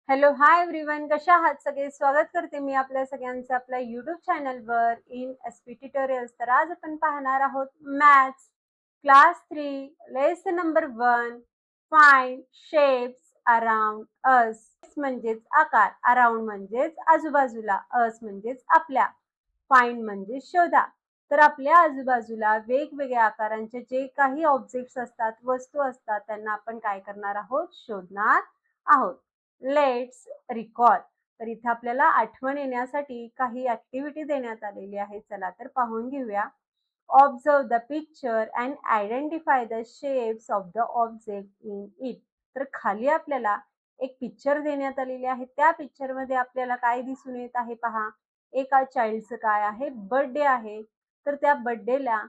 Hello, hi everyone. कशा आहात सगळे? स्वागत करते मी आपल्या सगळ्यांचं आपल्या YouTube चॅनलवर इन एसपी ट्युटोरियल्स. तर आज आपण पाहणार आहोत maths class 3 lesson number 1 find shapes around us. म्हणजेच आकार, अराउंड म्हणजेच आजूबाजूला, अस म्हणजेच आपल्या, फाइंड म्हणजे शोधा. तर आपल्या आजूबाजूला वेगवेगळ्या आकारांचे जे काही ऑब्जेक्ट्स असतात, वस्तू असतात, त्यांना आपण काय करणार आहोत? शोधणार आहोत. Let's recall. तर इथे आपल्याला आठवण येण्यासाठी काही ऍक्टिव्हिटी देण्यात आलेली आहे. चला तर पाहून घेऊया. Observe the picture and identify the shapes of the object in it. तर खाली आपल्याला एक पिक्चर देण्यात आलेली आहे. त्या पिक्चर मध्ये आपल्याला काय दिसून येत आहे पहा. एका चाइल्डचं काय आहे? बर्थडे आहे. तर त्या बर्थडेला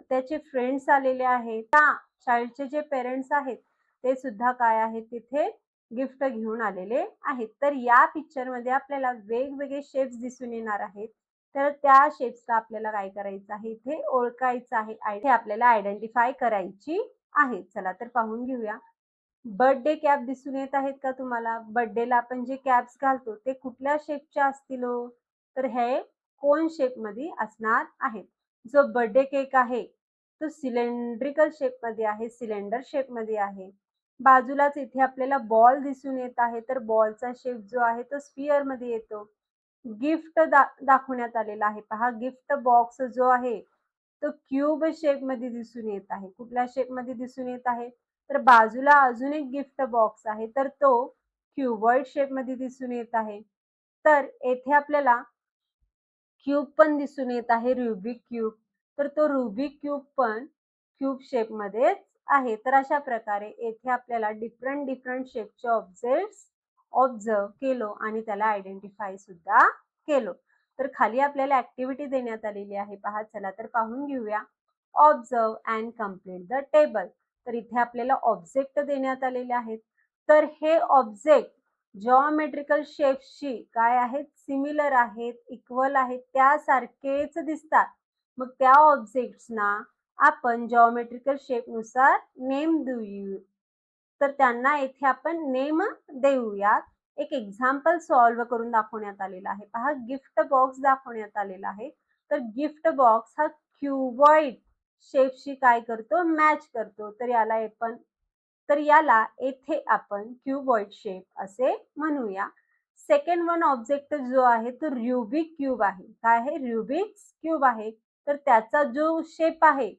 त्याचे फ्रेंड्स आलेले आहेत. त्या चाइल्डचे जे पेरेंट्स आहेत ते सुद्धा काय आहेत? तिथे गिफ्ट घेऊन आलेले आहेत. तर या पिक्चर मध्ये आपल्याला वेगवेगळे शेप्स दिसून येणार आहेत. तर त्या शेप्सला आपल्याला काय करायचं आहे? इथे ओळखायचं आहे. इथे आपल्याला आयडेंटिफाय करायची आहे. चला तर पाहून घेऊया. बर्थडे कॅप दिसून येत आहेत का तुम्हाला? बर्थडेला आपण जे कॅप्स घालतो ते कुठल्या शेपच्या असतील हो? तर हे कोन शेप मध्ये असणार आहेत. जो बर्थडे केक आहे तो सिलेंड्रिकल शेप मध्ये आहे, सिलेंडर शेप मध्ये आहे. बाजूलाच इथे आपल्याला बॉल दिसून येत आहे. तर बॉलचा शेप जो आहे तो स्फिअर मध्ये येतो. गिफ्ट दाखवण्यात आलेला आहे. पहा, गिफ्ट बॉक्स जो आहे तो क्यूब शेप मध्ये दिसून येत आहे. कुठल्या शेप मध्ये दिसून येत आहे? तर बाजूला अजून एक गिफ्ट बॉक्स आहे. तर तो क्यूबॉइड शेप मध्ये दिसून येत आहे. तर येथे आपल्याला क्यूब पण दिसून येत आहे, रुबिक क्यूब. तर तो रुबिक क्यूब पण क्यूब शेप मध्येच आहे. तर अशा प्रकारे येथे आपल्याला डिफरंट शेपचे ऑब्जेक्ट्स ऑब्झर्व केलो आणि त्याला आयडेंटिफाय सुद्धा केलो. तर खाली आपल्याला ऍक्टिव्हिटी देण्यात आलेली आहे. पहा, चला तर पाहून घेऊया. Observe and complete the table. तर इथे आपल्याला ऑब्जेक्ट देण्यात आलेले आहेत. तर हे ऑब्जेक्ट जॉमेट्रिकल शेप्सशी काय आहेत? सिमिलर आहेत, इक्वल आहेत, त्यासारखेच दिसतात. मग त्या ऑब्जेक्ट्सना आपण जॉमेट्रिकल शेप नुसार नेम देऊ. तर त्यांना येथे आपण नेम देऊयात. एक एक्झाम्पल सॉल्व्ह करून दाखवण्यात आलेला आहे. पहा, गिफ्ट बॉक्स दाखवण्यात आलेला आहे. तर गिफ्ट बॉक्स हा क्यूबॉइड शेपशी काय करतो? मॅच करतो. तर याला येथे आपण क्यूबॉइड शेप असे म्हणूया. सेकंड वन ऑब्जेक्ट जो आहे तो रुबिक क्यूब आहे. काय आहे? रुबिक्स क्यूब आहे. तर त्याचा जो शेप आहे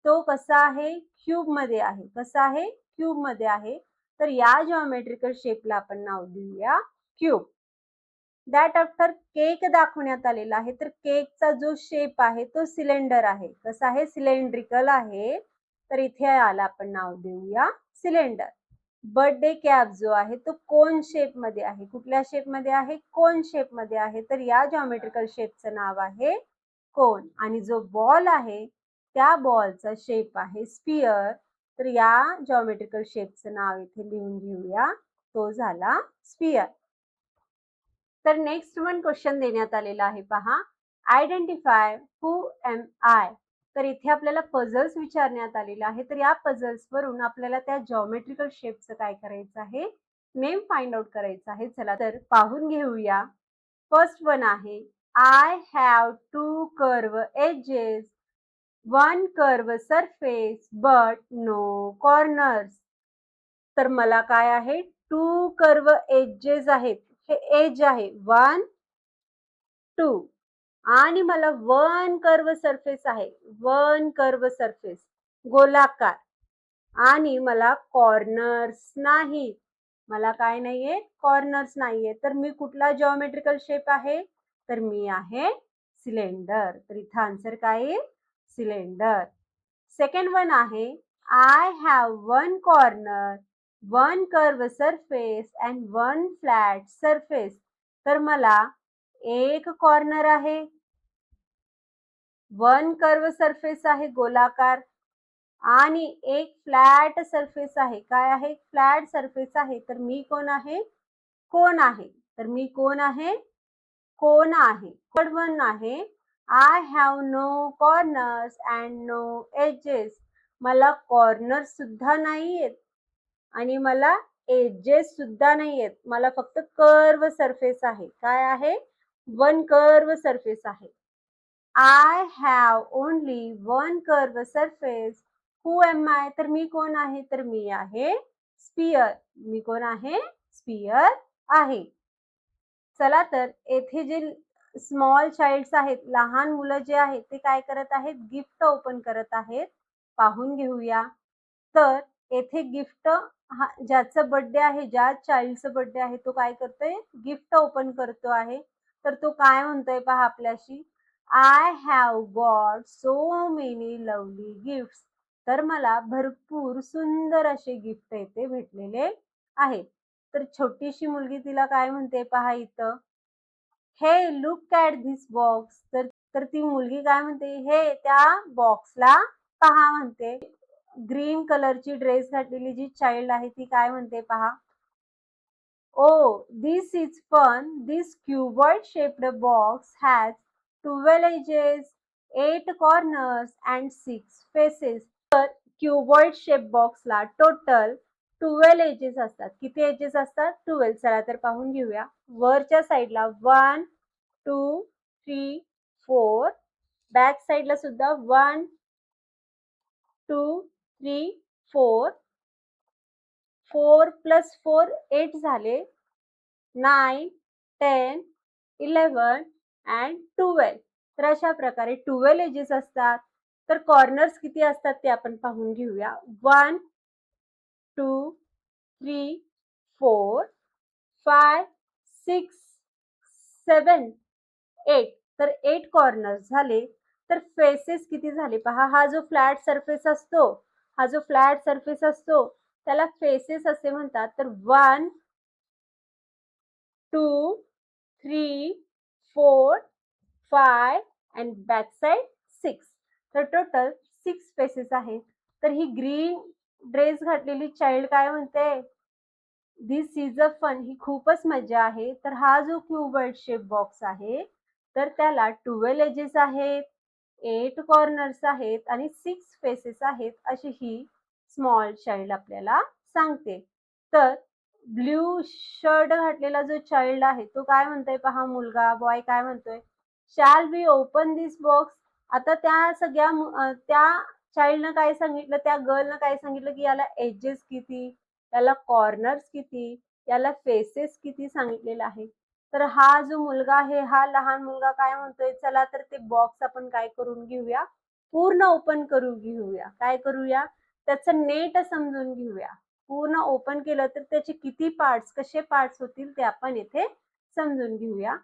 तो कसा आहे? क्यूब मध्ये आहे. कसा आहे? क्यूब मध्ये आहे. तर या जॉमेट्रिकल शेपला आपण नाव देऊया क्यूब. दॅट आफ्टर केक दाखवण्यात आलेला आहे. तर केकचा जो शेप आहे तो सिलेंडर आहे. कसा आहे? सिलेंड्रिकल आहे. तर इथे याला आपण नाव देऊया सिलेंडर. बर्थडे कॅप जो आहे तो कोन शेप मध्ये आहे. कुठल्या शेप मध्ये आहे? कोन शेप मध्ये आहे. तर या जॉमेट्रिकल शेपचं नाव आहे कोन. आणि जो बॉल आहे त्या बॉलचा शेप आहे स्फिअर. तर या जॉमेट्रिकल शेपचं नाव इथे लिहून घेऊया. तो झाला स्फिअर. तर नेक्स्ट वन क्वेश्चन देण्यात आलेला आहे. पहा, आयडेंटिफाय हू एम आय. तर इथे आपल्याला पझल्स विचारण्यात आलेला आहे. तर या पझल्स वरून आपल्याला त्या जॉमेट्रिकल शेपचं काय करायचं आहे? नेम फाइंड आउट करायचं आहे. चला तर पाहून घेऊया. फर्स्ट वन आहे, I have two curve edges, one curve surface but no corners. तर मला काय आहे? टू कर्व एजेस आहेत. हे एज आहे 1 2 आणि मला वन कर्व सरफेस आहे. वन कर्व सरफेस गोलाकार. आणि मला कॉर्नर्स नाहीत. मला काय नाहीये? कॉर्नर्स नाहीये. तर मी कुठला जॉमेट्रिकल शेप आहे? तर मी आहे सिलेंडर. तर इथं आन्सर काय आहे? सिलेंडर. सेकंड वन आहे, I have one corner, one curve surface and one flat surface. तर मला एक कॉर्नर आहे, वन कर्व सरफेस आहे गोलाकार आणि एक फ्लॅट सरफेस आहे. काय आहे? फ्लॅट सरफेस आहे. तर मी कोण आहे? कोण आहे. तर मी कोण आहे? कोण आहे. थर्ड वन आहे, I have no corners and no edges. मला कॉर्नर सुद्धा नाही आहेत आणि मला एजेस सुद्धा नाही आहेत. मला फक्त कर्व सरफेस आहे. काय आहे? वन कर्व सरफेस आहे. I have only one curve surface. Who am I? तर मी कोण आहे? तर मी आहे स्पियर. मी कोण आहे? स्पियर आहे. चला तर येथे जे स्मॉल चाइल्ड्स आहेत, लहान मुलं जे आहेत ते काय करत आहेत? गिफ्ट ओपन करत आहेत. पाहून घेऊया. तर येथे गिफ्ट ज्याचा बर्थडे आहे, ज्या चाइल्डचा बर्थडे आहे तो काय करतोय? गिफ्ट ओपन करतो आहे. तर तो काय म्हणतोय पहा आपल्याशी, I have got so many lovely gifts. तर मला भरपूर सुंदर असे गिफ्ट येथे भेटलेले आहेत. तर छोटीशी मुलगी तिला काय म्हणते पहा इथं, हे लुक ॲट धिस बॉक्स. तर ती मुलगी काय म्हणते, हे त्या बॉक्सला पहा म्हणते. ग्रीन कलरची ड्रेस घातलेली जी चाइल्ड आहे ती काय म्हणते पहा, Oh, this is fun. This cuboid-shaped box has 12 edges, 8 corners and 6 faces. तर क्युबॉइड शेप बॉक्सला टोटल 12 एजेस असतात. किती एजेस असतात? 12. चला तर पाहून घेऊया. वरच्या साईडला 1, 2, 3, 4. बॅक साईडला सुद्धा 1, 2, 3, 4. 4 + 4 8 झाले. 9, 10, 11 and 12. तर अशा प्रकारे 12 एजेस असतात. तर कॉर्नर्स किती असतात ते आपण पाहून घेऊया. 1, 2, 3, 4, 5, 6, 7, 8. तर 8 कॉर्नर्स झाले. तर फेसेस किती झाले पहा. हा जो फ्लॅट सरफेस असतो, त्याला फेसेस असे म्हणतात. तर 1, 2, 3, 4, 5 and बॅक साइड 6. तर टोटल 6 फेसेस आहेत. तर ही ग्रीन ड्रेस घातलेली चाइल्ड काय म्हणते, दिस इज अ फन. ही खूपच मजा आहे. तर हा जो क्यूबॉइड शेप बॉक्स आहे तर त्याला 12 एजेस आहेत, 8 कॉर्नर्स आहेत आणि 6 फेसेस आहेत अशी ही स्मॉल चाइल्ड आपल्याला सांगते. तर ब्ल्यू शर्ट घातलेला जो चाइल्ड आहे तो काय म्हणतोय पहा, मुलगा बॉय काय म्हणतोय, shall we open this box. आता त्या सगळ्या त्या चाइल्डनं काय सांगितलं, त्या गर्लनं काय सांगितलं की याला एजेस किती, याला कॉर्नर्स किती, याला फेसेस किती सांगितलेलं आहे. तर हा जो मुलगा आहे, हा लहान मुलगा काय म्हणतोय, चला तर ते बॉक्स आपण काय करून घेऊया, पूर्ण ओपन करून घेऊया. काय करूया, त्याचं नेट समजून घेऊया. पूर्ण ओपन केलं तर त्याचे किती पार्ट्स, कसे पार्ट्स होतील ते आपण इथे समजून घेऊया.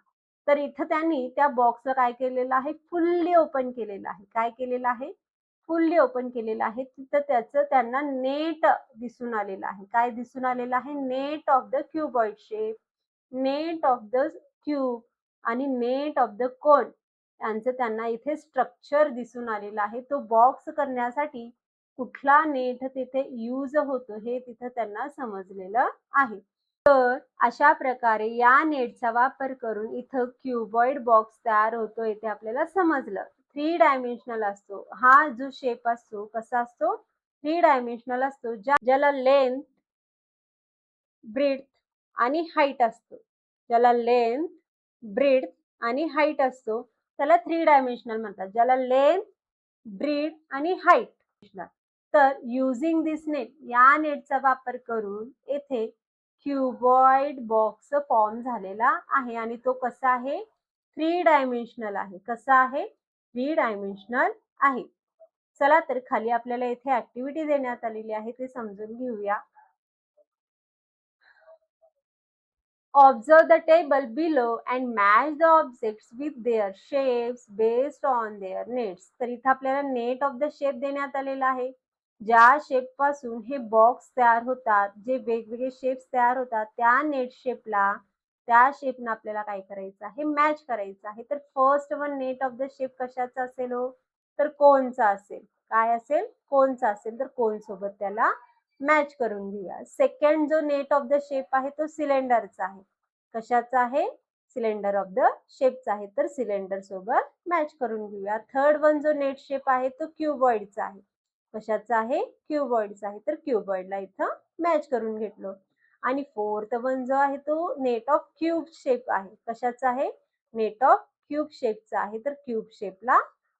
तर इथं त्यांनी त्या बॉक्सला काय केलेलं आहे, फुल्ली ओपन केलेलं आहे. काय केलेलं आहे, फुल्ली ओपन केलेलं आहे. तिथं त्याचं त्यांना नेट दिसून आलेलं आहे. काय दिसून आलेलं आहे, net of the cuboid shape, net of the cube आणि नेट ऑफ द कोन यांचं त्यांना इथे स्ट्रक्चर दिसून आलेलं आहे. तो बॉक्स करण्यासाठी कुठला नेट तिथे यूज होतो हे तिथं त्यांना समजलेलं आहे. तर अशा प्रकारे या नेटचा वापर करून इथं क्यूबॉइड बॉक्स तयार होतो इथे आपल्याला समजलं. 3 डायमेन्शनल असतो. हा जो शेप असतो कसा असतो, 3 डायमेन्शनल असतो. ज्याला लेंथ, ब्रेड्थ आणि हाईट असतो. ज्याला लेंथ, ब्रेड्थ आणि हाईट असतो त्याला 3 डायमेन्शनल म्हणतात. ज्याला लेंथ, ब्रेड्थ आणि हाईट. तर युजिंग दिस नेट, या नेटचा वापर करून येथे क्यूबॉइड बॉक्स फॉर्म झालेला आहे आणि तो कसा आहे, 3 डायमेन्शनल आहे. कसा आहे, 3 डायमेन्शनल आहे. चला तर खाली आपल्याला इथे ऍक्टिव्हिटी देण्यात आलेली आहे ते समजून घेऊया. Observe the table below and match the objects with their shapes based on their nets. तर इथं आपल्याला नेट ऑफ द शेप देण्यात आलेला आहे. ज्या शेप पासून हे बॉक्स तयार होतात, जे वेगवेगळे शेप्स तयार होतात त्या नेट शेपला, त्या शेपनं आपल्याला काय करायचं आहे, मॅच करायचं आहे. तर first one net of the shape कशाचा असेल हो, तर कोनचा असेल. काय असेल, कोनचा असेल. तर कोन सोबत त्याला मॅच करून घेऊया. सेकंड जो नेट ऑफ द शेप आहे तो सिलेंडरचा आहे. कशाचा आहे, सिलेंडर ऑफ द शेपचा आहे. तर सिलेंडर सोबत मॅच करून घेऊया. थर्ड वन जो नेट शेप आहे तो क्यूबॉइडचा आहे. कशाचा आहे, क्यूबॉइडचा आहे. तर क्यूबॉइडला इथं मॅच करून घेतलो. आणि फोर्थ वन जो आहे तो नेट ऑफ क्यूब शेप आहे. कशाचा आहे? नेट ऑफ क्यूब शेपचा आहे. तर क्यूब शेपला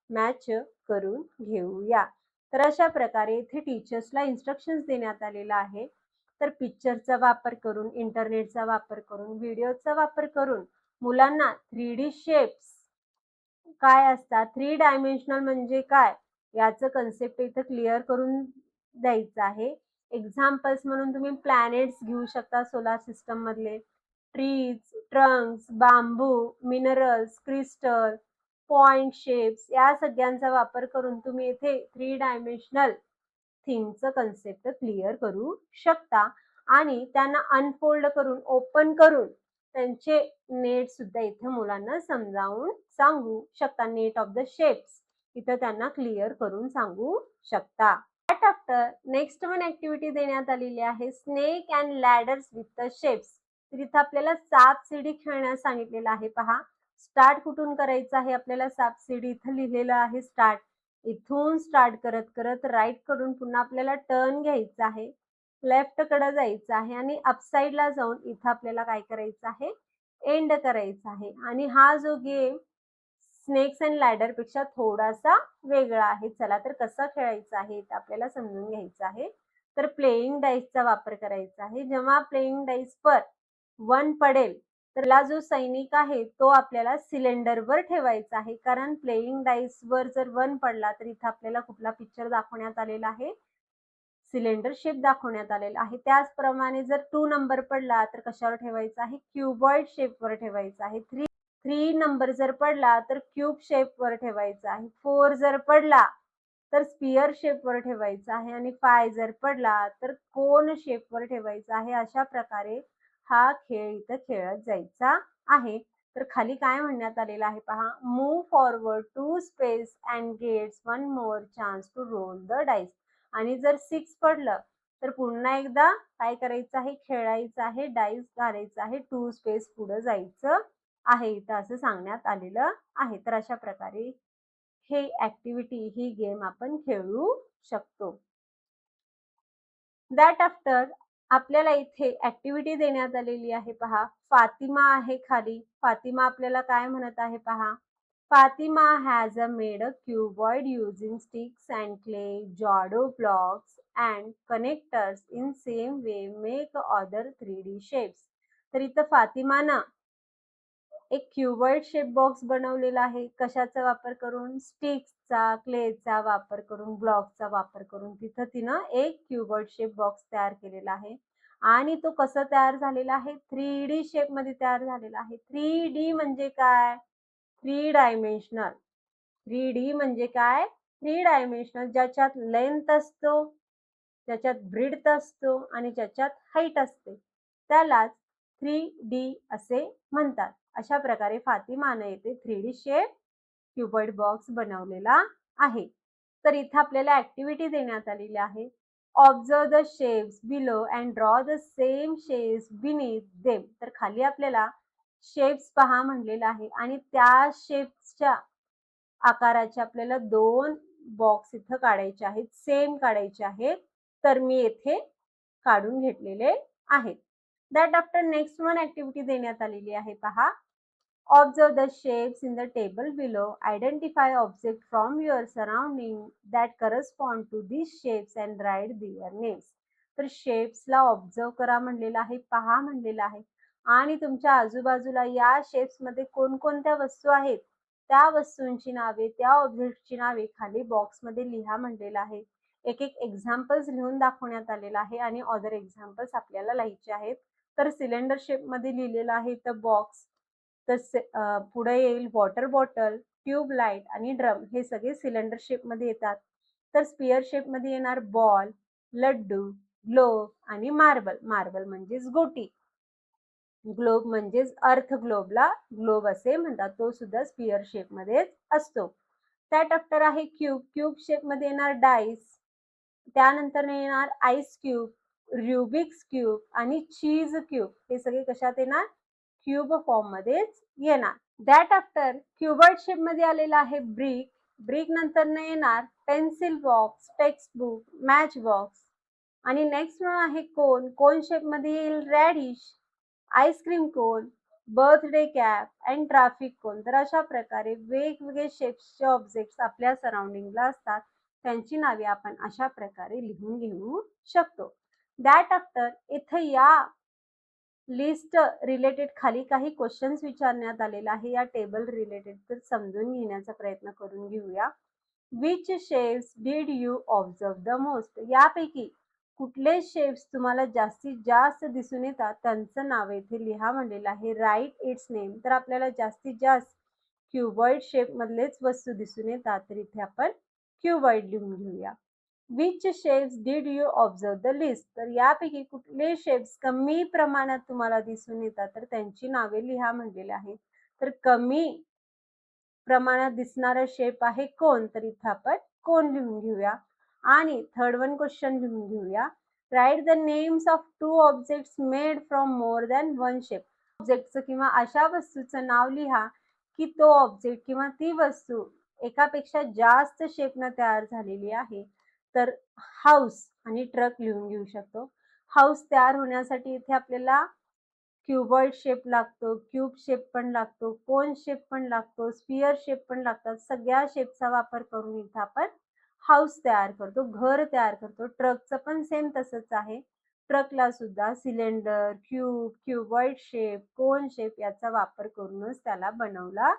मॅच करून घेऊया. तर अशा प्रकारे इथे टीचर्सला इन्स्ट्रक्शन्स देण्यात आलेला आहे. तर पिक्चरचा वापर करून, इंटरनेटचा वापर करून, व्हिडिओचा वापर करून मुलांना 3D शेप्स काय असतात, 3 डायमेन्शनल म्हणजे काय याचं कन्सेप्ट इथं क्लिअर करून द्यायचं आहे. एक्झाम्पल्स म्हणून तुम्ही प्लॅनेट्स घेऊ शकता सोलार सिस्टम मधले, ट्रीज, ट्रंक्स, बांबू, मिनरल्स, क्रिस्टल, पॉइंट शेप्स या सगळ्यांचा वापर करून तुम्ही इथे 3 डायमेन्शनल थिंगचं कन्सेप्ट क्लिअर करू शकता आणि त्यांना अनफोल्ड करून, ओपन करून त्यांचे नेट सुद्धा इथे मुलांना समजावून सांगू शकता. नेट ऑफ द शेप्स इथं त्यांना क्लिअर करून सांगू शकता. That after next one activity देण्यात आलेली आहे, snake and ladders with the shapes. तर इथं आपल्याला साप सीडी खेळण्यास सांगितलेलं आहे. पहा, स्टार्ट कुठून करायचं आहे आपल्याला? साप सीडी इथं लिहिलेलं आहे स्टार्ट. इथून स्टार्ट करत करत राईट कडून पुन्हा आपल्याला टर्न घ्यायचा आहे, लेफ्ट कडे जायचं आहे आणि अपसाइडला जाऊन इथं आपल्याला काय करायचं आहे? एंड करायचा आहे. आणि हा जो गेम स्नेक्स अँड लॅडर पेक्षा थोडासा वेगळा आहे. चला तर कसा खेळायचा आहे ते आपल्याला समजून घ्यायचं आहे. तर प्लेइंग डाईसचा वापर करायचा आहे. जेव्हा प्लेइंग डाईस वर 1 पडेल त्याला जो सैनिक आहे तो आपल्याला सिलेंडरवर ठेवायचा आहे. कारण प्लेइंग डाईस वर जर 1 पडला तर इथं आपल्याला कुठला पिक्चर दाखवण्यात आलेला आहे? सिलेंडर शेप दाखवण्यात आलेला आहे. त्याचप्रमाणे जर 2 नंबर पडला तर कशावर ठेवायचा आहे? क्युबॉइड शेपवर ठेवायचा आहे. 3 नंबर जर पडला तर क्यूब शेपवर ठेवायचा आहे. 4 जर पडला तर स्पियर शेपवर ठेवायचा आहे आणि 5 जर पडला तर कोन शेपवर ठेवायचा आहे. अशा प्रकारे हा खेळ इथं खेळत जायचा आहे. तर खाली काय म्हणण्यात आलेलं आहे पहा, move forward 2 space and gets 1 more chance to roll the dice. आणि जर 6 पडलं तर पुन्हा एकदा काय करायचं आहे? खेळायचं आहे, डाईस घालायचं आहे, 2 स्पेस पुढे जायचं आहे. इथं असं सांगण्यात आलेलं आहे. तर अशा प्रकारे हे ऍक्टिव्हिटी, ही गेम आपण खेळू शकतो. दॅट आफ्टर आपल्याला इथे ऍक्टिव्हिटी देण्यात आलेली आहे. पहा, फातिमा आहे खाली. फातिमा आपल्याला काय म्हणत आहे पहा, Fatima has made a cuboid using sticks and clay, Jodo blocks and connectors in same way make other 3D shapes. तर इथं फातिमानं एक क्युबॉइड शेप बॉक्स बनवलेला आहे. कशाचा वापर करून? स्टिक्सचा, क्लेचा वापर करून, ब्लॉकचा वापर करून तिथं तिनं एक क्युबॉइड शेप बॉक्स तयार केलेला आहे. आणि तो कसा तयार झालेला आहे? 3D शेप मध्ये तयार झालेला आहे. 3D म्हणजे काय? 3 डायमेन्शनल. 3D म्हणजे काय? 3 डायमेन्शनल. ज्याच्यात लेंथ असतो, ज्याच्यात ब्रीड्थ असतो आणि ज्याच्यात हाईट असते त्यालाच 3D असे म्हणतात. अशा प्रकारे फातिमाने येथे 3D शेप क्युबॉइड बॉक्स बनवलेला आहे. तर इथं आपल्याला ऍक्टिव्हिटी देण्यात आलेली आहे. Observe the shapes below and draw the same shapes beneath them. तर खाली आपल्याला शेप्स पहा म्हणलेला आहे आणि त्या शेप्सच्या आकाराचे आपल्याला 2 बॉक्स इथं काढायचे आहेत, सेम काढायचे आहेत. तर मी येथे काढून घेतलेले आहेत. That after next one activity देण्यात आलेली आहे. पहा, observe the shapes in the table below, identify object from your surrounding that correspond to this shapes and write their names. तर शेप्सला ऑब्झर्व करा म्हणलेलं आहे, पहा म्हणलेलं आहे आणि तुमच्या आजूबाजूला या शेप्स मध्ये कोणकोणत्या वस्तू आहेत त्या वस्तूंची नावे, त्या ऑब्जेक्टची नावे खाली बॉक्स मध्ये लिहा म्हणलेलं आहे. एक एक एक्झाम्पल्स लिहून दाखवण्यात आलेला आहे आणि अदर एक्झाम्पल्स आपल्याला लिहायचे आहेत. तर सिलेंडर शेप मध्ये लिहिलेलं आहे तर बॉक्स, तर पुढे येईल वॉटर बॉटल, ट्यूब लाईट आणि ड्रम, हे सगळे सिलेंडर शेप मध्ये येतात. तर स्पियर शेप मध्ये येणार बॉल, लड्डू, ग्लोब आणि मार्बल. मार्बल म्हणजेच गोटी. ग्लोब म्हणजेच अर्थ ग्लोबला ग्लोब असे म्हणतात, तो सुद्धा स्पियर शेप मध्येच असतो. त्यात आफ्टर आहे क्यूब. क्यूब शेप मध्ये येणार डाईस, त्यानंतर येणार आईस क्यूब, रुबिक्स क्यूब आणि चीज क्यूब. हे सगळे कशात येणार? क्यूब फॉर्म मध्येच येणार. दॅट आफ्टर क्युबॉइड शेप मध्ये आलेला आहे ब्रिक. ब्रिक नंतर येणार pencil box, text book, match box, आणि नेक्स्ट वन आहे कोन. कोन शेपमध्ये येईल radish, ice cream cone, birthday cap and traffic cone. तर अशा प्रकारे वेगवेगळे शेप्सचे ऑब्जेक्ट्स आपल्या सराउंडिंगला असतात. त्यांची नावे आपण अशा प्रकारे लिहून घेऊ शकतो. दॅट आफ्टर इथे या लिस्ट रिलेटेड खाली काही क्वेश्चन्स विचारण्यात आलेला आहे या टेबल रिलेटेड. तर समजून घेण्याचा प्रयत्न करून घेऊया. Which shapes did you observe the most? यापैकी कुठले शेप्स तुम्हाला जास्तीत जास्त दिसून येतात त्यांचं नाव इथे लिहा म्हणलेलं आहे. Write its name. तर आपल्याला जास्तीत जास्त क्युबॉइड शेप मधलेच वस्तू दिसून येतात, तर इथे आपण क्युबॉइड लिहून घेऊया. Which shapes did you observe the list? तर यापैकी कुठले शेप्स कमी प्रमाणात तुम्हाला दिसून येतात तर त्यांची नावे लिहा म्हणलेले आहे. तर कमी प्रमाणात दिसणारा शेप आहे कोन. तर इथं आपण कोन लिहून घेऊया. आणि थर्ड वन क्वेश्चन लिहून घेऊया. Write the names of two objects made from more than one shape. ऑब्जेक्टचं किंवा अशा वस्तूचं नाव लिहा की तो ऑब्जेक्ट किंवा ती वस्तू एकापेक्षा जास्त शेपनं तयार झालेली आहे. तर हाऊस आणि ट्रक लिहून घेऊ शकतो. हाऊस तयार होण्यासाठी इथे आपल्याला क्युबॉइड शेप लागतो, क्यूब शेप पण लागतो, कोन शेप पण लागतो, स्फिअर शेप पण लागतात. सगळ्या शेपचा वापर करून इथं आपण हाऊस तयार करतो, घर तयार करतो. ट्रकचं पण सेम तसंच आहे. ट्रकला सुद्धा cylinder, cube, cuboid shape, cone shape याचा वापर करूनच त्याला बनवला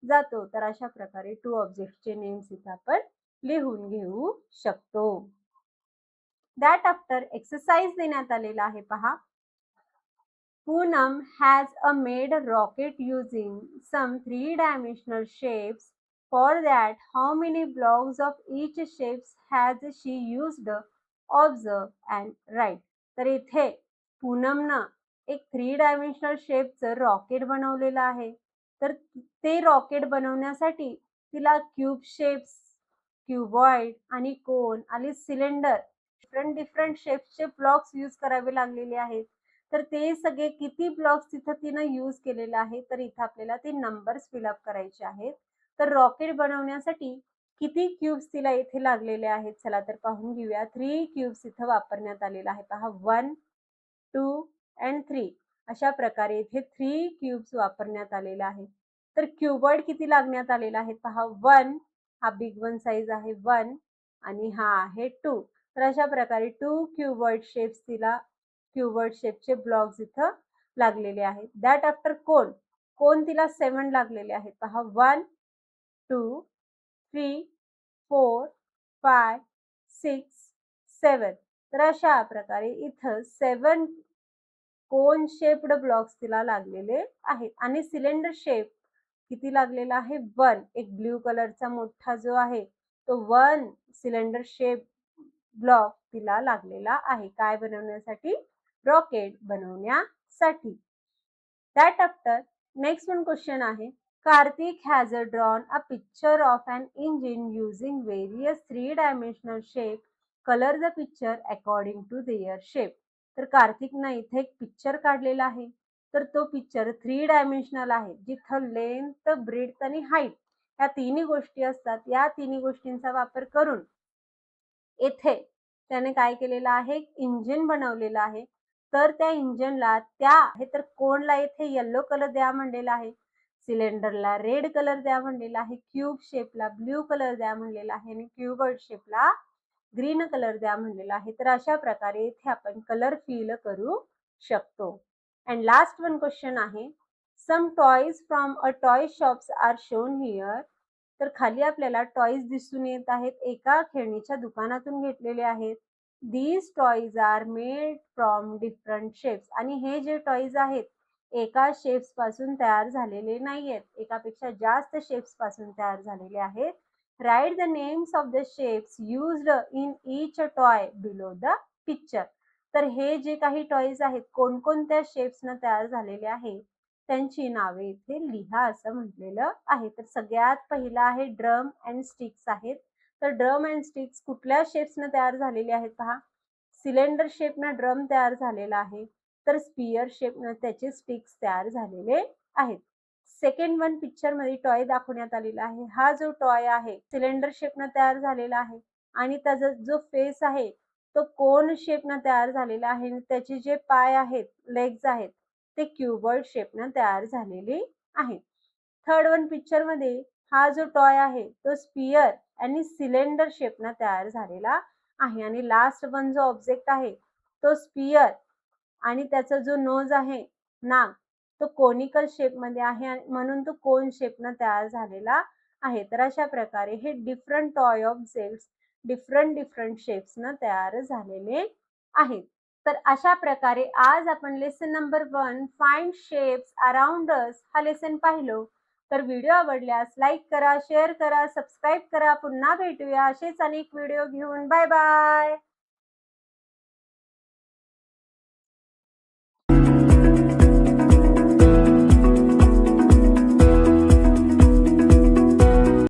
जातो. तर अशा प्रकारे टू ऑब्जेक्टचे नेम्स इथं आपण लिहून घेऊ शकतो. दॅट आफ्टर एक्सरसाइज देण्यात आलेला आहे पहा. Poonam has made a rocket using some three-dimensional shapes. For that, how many blocks of each shapes has she used? Observe and write. तर इथे पूनमनं एक 3 डायमेन्शनल शेपचं रॉकेट बनवलेलं आहे. तर ते रॉकेट बनवण्यासाठी तिला क्यूब शेप्स, क्युबॉइड आणि कोन आणि सिलेंडर डिफरंट शेप्सचे ब्लॉक्स यूज करावे लागलेले आहेत. तर ते सगळे किती ब्लॉक्स तिथं तिनं यूज केलेलं आहे, तर इथं आपल्याला ते नंबर्स फिलअप करायचे आहेत. तर रॉकेट बनवण्यासाठी किती क्यूब्स तिला इथे लागलेले आहेत? चला तर पाहून घेऊया. 3 क्यूब्स इथं वापरण्यात आलेला आहे. पहा 1, 2 अँड 3 अशा प्रकारे इथे 3 क्यूब्स वापरण्यात आलेला आहे. तर क्युबॉइड किती लागण्यात आलेला आहे? पहा 1 हा बिग वन साईज आहे 1 आणि हा आहे 2. तर अशा प्रकारे 2 क्युबॉइड शेप्स तिला क्युबॉइड शेपचे ब्लॉक्स इथं लागलेले आहेत. दॅट आफ्टर कोन. कोन तिला 7 लागलेले आहेत. पहा 1, 2, 3, 4, 5, 6, 7. तर अशा प्रकारे इथं 7 कोन शेप्ड ब्लॉक्स तिला लागलेले आहेत. आणि सिलेंडर शेप किती लागलेला आहे? 1. एक ब्ल्यू कलरचा मोठा जो आहे तो 1 सिलेंडर शेप ब्लॉक तिला लागलेला आहे. काय बनवण्यासाठी? रॉकेट बनवण्यासाठी. That after next one question आहे. Karthik has drawn a picture of an engine using various three-dimensional shapes. Color the picture according to their shape. तर कार्तिकनं इथे एक पिक्चर काढलेला आहे. तर तो पिक्चर 3 डायमेन्शनल आहे. जिथं लेंथ, ब्रेड्थ आणि हाईट या तिन्ही गोष्टी असतात. या तिन्ही गोष्टींचा वापर करून येथे त्याने काय केलेलं आहे? इंजिन बनवलेलं आहे. तर त्या इंजिनला तर कोनला येथे येलो कलर द्या म्हणलेला आहे. सिलेंडरला रेड कलर द्या म्हणलेला आहे. क्यूब शेपला ब्ल्यू कलर द्या म्हणलेला आहे आणि क्युबॉइड शेपला ग्रीन कलर द्या म्हणलेला आहे. तर अशा प्रकारे इथे आपण कलर फिल करू शकतो. अँड लास्ट वन क्वेश्चन आहे. Some toys from a toy shops are shown here. तर खाली आपल्याला टॉयज दिसून येत आहेत. एका खेळणीच्या दुकानातून घेतलेले आहेत. These toys are made from different shapes. आणि हे जे टॉयज आहेत एका शेप्स पासून तयार झालेले नाहीयेत. एकापेक्षा जास्त शेप्स पासून तयार झालेले आहेत. Right the names of the shapes used in each toy below the picture. तर हे जे काही टॉयज आहेत कोणकोणत्या शेप्सनं तयार झालेले आहेत त्यांची नावे इथे लिहा असं म्हटलेलं आहे. तर सगळ्यात पहिला आहे ड्रम अँड स्टिक्स आहेत. तर ड्रम अँड स्टिक्स कुठल्या शेप्सनं तयार झालेले आहेत पहा. सिलेंडर शेपनं ड्रम तयार झालेला आहे. तर स्पियर शेपनं त्याचे स्टिक्स तयार झालेले आहेत. सेकंड वन पिक्चरमध्ये टॉय दाखवण्यात आलेला आहे. हा जो टॉय आहे सिलेंडर शेपनं तयार झालेला आहे आणि त्याचा जो फेस आहे तो कोन शेपनं तयार झालेला आहे आणि त्याचे जे पाय आहेत, लेग्स आहेत, ते क्युबॉइड शेपनं तयार झालेले आहेत. थर्ड वन पिक्चरमध्ये हा जो टॉय आहे तो स्पियर आणि सिलेंडर शेपनं तयार झालेला आहे आणि लास्ट वन जो ऑब्जेक्ट आहे तो स्पियर आणि त्याचा जो नोज आहे, नाक, तो कोनिकल शेपमध्ये आहे आणि म्हणून तो कोन शेपनं तयार झालेला आहे. तर अशा प्रकारे हे डिफरंट टॉय ऑब्जेक्ट्स डिफरंट शेप्सनं तयार झालेले आहेत. तर अशा प्रकारे आज आपण lesson number 1 find shapes around us हा लेसन पाहिलो. तर व्हिडिओ आवडल्यास लाईक करा, शेअर करा, सबस्क्राईब करा. पुन्हा भेटूया असेच अनेक व्हिडिओ घेऊन. Bye bye.